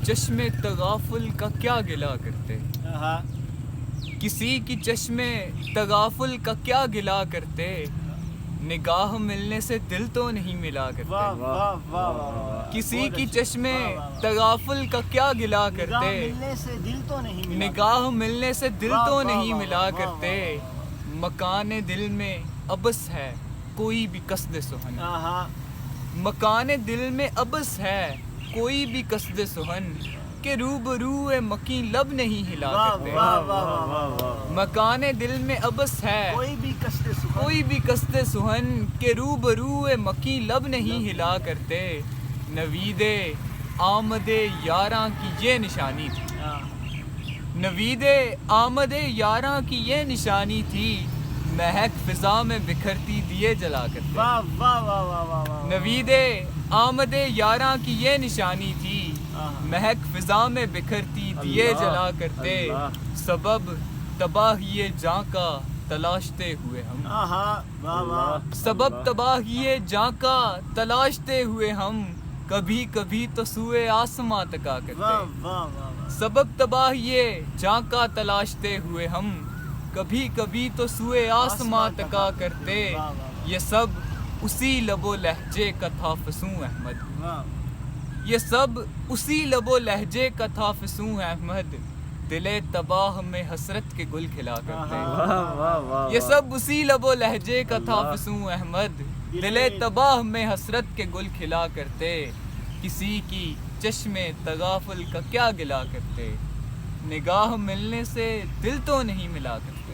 چشمے تغافل کا کیا گلا کرتے، کسی کی چشمے تغافل کا کیا گلا کرتے، نگاہ ملنے سے دل تو نہیں ملا کرتے، کسی کی چشمے تغافل کا کیا گلا کرتے، نگاہ ملنے سے دل تو نہیں ملا کرتے، مکان دل میں ابس ہے کوئی بھی قصد سخن، مکان دل میں ابس ہے کوئی بھی قصد سخن، کہ روبرو مکیں لب نہیں ہلا کرتے، مکان دل میں ابس ہے کوئی بھی قصد سخن، کہ روبرو مکیں لب نہیں ہلا کرتے، نوید آمد یاراں کی یہ نشانی تھی، نوید آمد یاراں کی یہ نشانی تھی، مہک فضا میں بکھرتی دیے جلا کرتے، نوید آمد یاراں کی یہ نشانی تھی، مہک فضا میں بکھرتی دیے جلا کرتے، سبب تباہی جاں کا تلاشتے ہوئے ہم، سبب تباہی جاں کا تلاشتے ہوئے ہم، کبھی کبھی تو سوئے آسماں تکا کرتے، سبب تباہی جاں کا تلاشتے ہوئے ہم، کبھی کبھی تو سوئے آسماں تکا کرتے، یہ سب اسی لب و لہجے کا تھا فسوں احمد، یہ سب اسی لب و لہجے کا تھا فسوں احمد، دل تباہ میں حسرت کے گل کھلا کرتے، یہ سب اسی لب و لہجے کا تھا فسوں احمد، دل تباہ میں حسرت کے گل کھلا کرتے، کسی کی چشمے تغافل کا کیا گلا کرتے، نگاہ ملنے سے دل تو نہیں ملا کرتے۔